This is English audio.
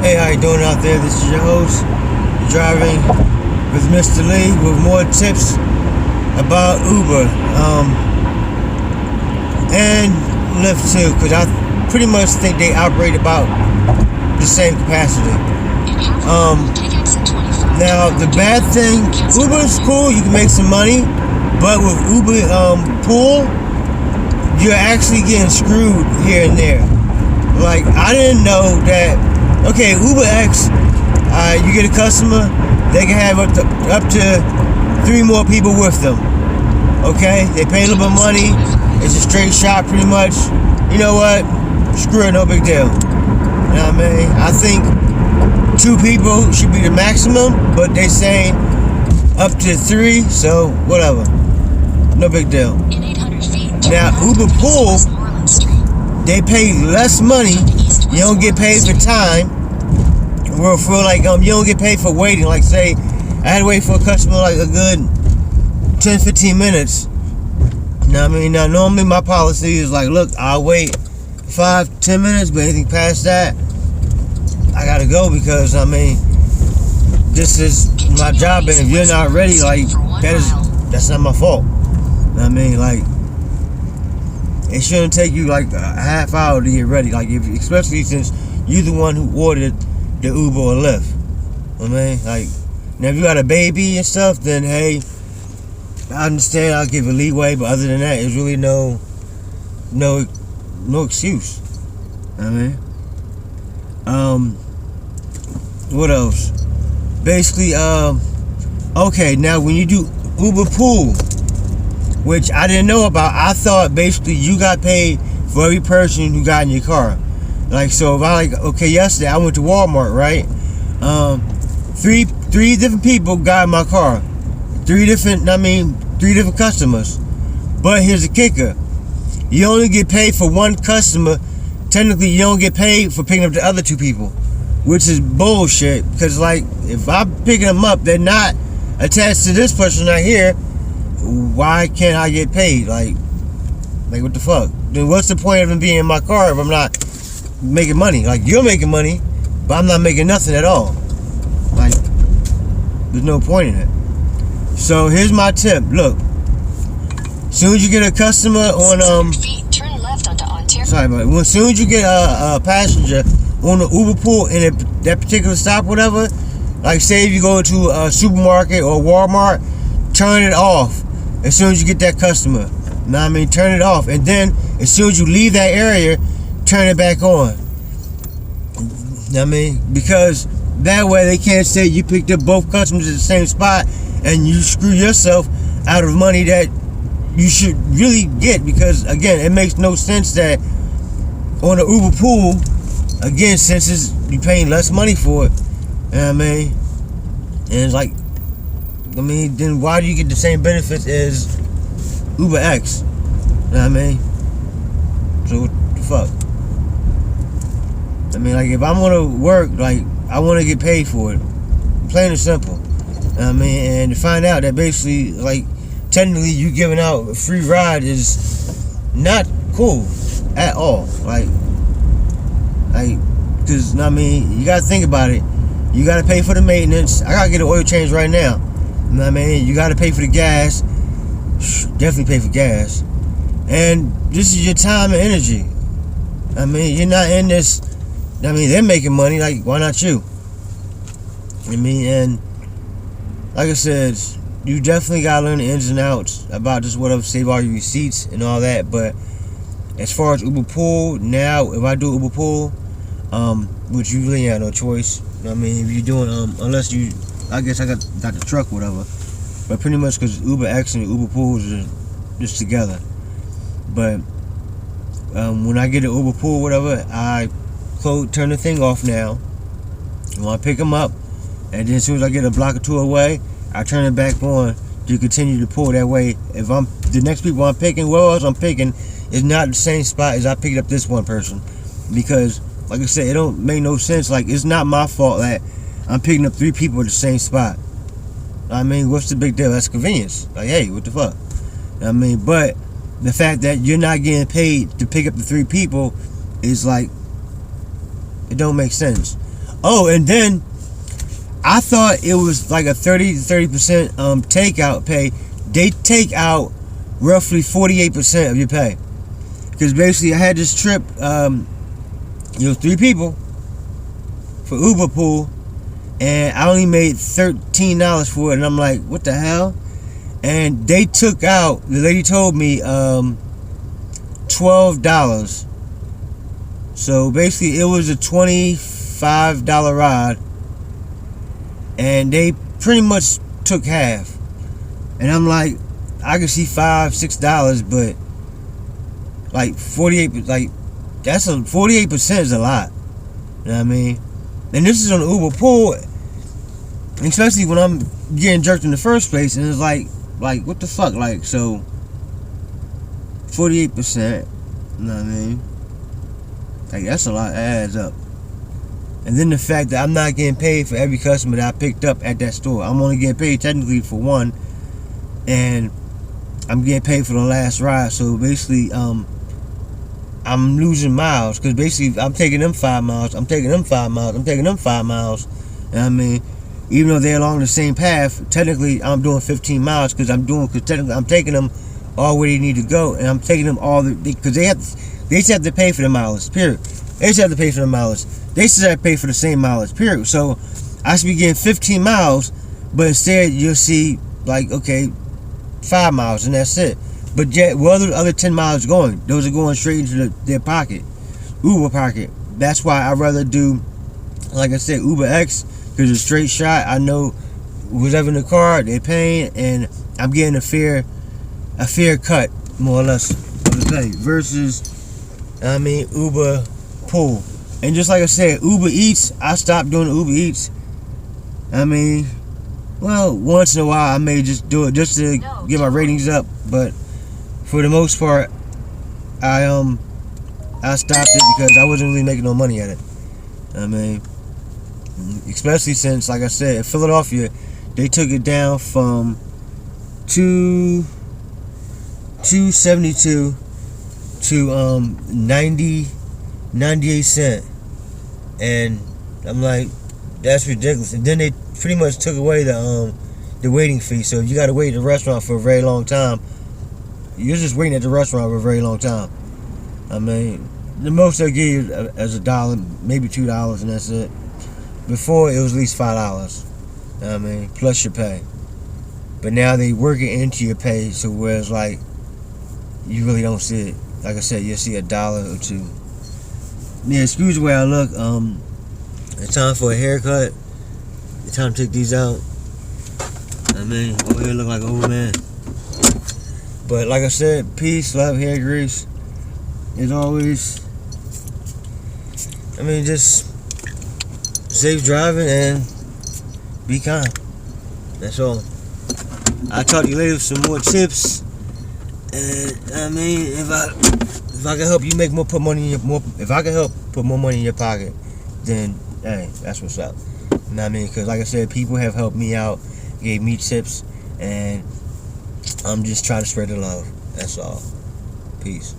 Hey, how you doing out there? This is your host, driving with Mr. Lee with more tips about Uber and Lyft too, because I pretty much think they operate about the same capacity. Now the bad thing, Uber's cool, you can make some money, but with Uber Pool, you're actually getting screwed here and there. Like, I didn't know that. Okay, UberX, you get a customer, they can have up to 3 more people with them. Okay, they pay a little bit of money. It's a straight shot, pretty much. You know what? Screw it, no big deal. You know what I mean? I think 2 people should be the maximum, but they saying up to 3, so whatever. No big deal. Now, Uberpool, they pay less money. You don't get paid for time. We'll feel like you don't get paid for waiting. Like, say I had to wait for a customer like a good 10-15 minutes. You know what I mean? Now normally my policy is like, look, I'll wait 5-10 minutes, but anything past that, I gotta go, because I mean, this is my job, and if you're not ready, like, that's not my fault. You know what I mean? Like, it shouldn't take you like a half hour to get ready. Like, especially since you're the one who ordered the Uber or Lyft. I mean, like, now if you got a baby and stuff, then hey, I understand, I'll give you leeway, but other than that, it's really no excuse. I mean, what else? Basically, okay, now when you do Uberpool, which I didn't know about, I thought basically you got paid for every person who got in your car. Like, so if yesterday I went to Walmart, right? 3 different people got in my car. 3 different customers. But here's the kicker. You only get paid for one customer. Technically, you don't get paid for picking up the other 2 people, which is bullshit. Because, like, if I'm picking them up, they're not attached to this person right here. Why can't I get paid? Like what the fuck? Then what's the point of them being in my car if I'm not making money? Like, you're making money, but I'm not making nothing at all. Like, there's no point in it. So here's my tip. Look, as soon as you get a customer on turn left onto Ontario. Sorry, but as soon as you get a passenger on the Uberpool in that particular stop, whatever, like say if you go to a supermarket or Walmart, turn it off as soon as you get that customer. You know what I mean? Turn it off. And then as soon as you leave that area, turn it back on. You know what I mean? Because that way they can't say you picked up both customers at the same spot and you screw yourself out of money that you should really get. Because again, it makes no sense that on the Uberpool, again, since you're paying less money for it, you know what I mean? And it's like, I mean, then why do you get the same benefits as UberX? You know what I mean? So what the fuck? I mean, like, if I'm gonna work, like, I want to get paid for it. Plain and simple. You know what I mean? And to find out that basically, like, technically you giving out a free ride is not cool at all. Like, because, you know what I mean, you gotta think about it. You gotta pay for the maintenance. I gotta get an oil change right now. You know what I mean? You gotta pay for the gas. Definitely pay for gas. And this is your time and energy. I mean, you're not in this. I mean, they're making money. Like, why not you? I mean, and like I said, you definitely gotta learn the ins and outs about just whatever, save all your receipts and all that. But as far as Uberpool, now if I do Uberpool, which you really have no choice. I mean, if you're doing unless you, I guess I got the truck, whatever. But pretty much because UberX and Uberpool is just together. But when I get an Uberpool, whatever, I turn the thing off now. When I pick them up, and then as soon as I get a block or 2 away, I turn it back on to continue to pull. That way, if the next people I'm picking, whoever else I'm picking, is not the same spot as I picked up this one person. Because, like I said, it don't make no sense. Like, it's not my fault that I'm picking up 3 people at the same spot. I mean, what's the big deal? That's convenience. Like, hey, what the fuck? I mean, but the fact that you're not getting paid to pick up the 3 people is like, it don't make sense. Oh, and then I thought it was like a 30% takeout pay. They take out roughly 48% of your pay. Because basically I had this trip, 3 people for Uberpool, and I only made $13 for it, and I'm like, what the hell? And they took out, the lady told me, $12. So basically it was a $25 ride, and they pretty much took half. And I'm like, I could see $5-6, but like 48, like that's 48% is a lot. You know what I mean? And this is on Uberpool, especially when I'm getting jerked in the first place, and it's like what the fuck? Like, so 48%, you know what I mean? Like, that's a lot, it adds up. And then the fact that I'm not getting paid for every customer that I picked up at that store. I'm only getting paid technically for one, and I'm getting paid for the last ride. So basically, I'm losing miles, because basically I'm taking them 5 miles, I'm taking them 5 miles, I'm taking them 5 miles. And I mean, even though they're along the same path, technically I'm doing 15 miles, because technically I'm taking them all where they need to go, and I'm taking them all because they just have to pay for the mileage, period. They just have to pay for the mileage. They still have to pay for the same mileage, period. So I should be getting 15 miles, but instead you'll see like, okay, 5 miles, and that's it. But yet, where the other 10 miles going? Those are going straight into their pocket, Uber pocket. That's why I'd rather do, like I said, Uber X, because it's a straight shot. I know whoever in the car, they're paying, and I'm getting a fair cut, more or less, of the pay. Versus, Uberpool. And just like I said, Uber Eats, I stopped doing Uber Eats. Once in a while I may just do it just to get my ratings up, but for the most part, I stopped it because I wasn't really making no money at it. Especially since, like I said, in Philadelphia, they took it down from $2.72 to 98 cents, and I'm like, that's ridiculous. And then they pretty much took away the waiting fee. So if you got to wait at the restaurant for a very long time, you're just waiting at the restaurant for a very long time. The most they'll give you is $1, maybe $2, and that's it. Before, it was at least $5. Plus your pay. But now they work it into your pay, so where it's like you really don't see it. Like I said, you'll see $1 or $2. Yeah, excuse the way I look. It's time for a haircut. It's time to take these out. Over here look like an old man. But like I said, peace, love, hair grease. As always, just safe driving and be kind. That's all. I'll talk to you later with some more tips. And if I can help you make more, if I can help put more money in your pocket, then hey, that's what's up. You know what I mean? Because like I said, people have helped me out, gave me tips, and I'm just trying to spread the love. That's all. Peace.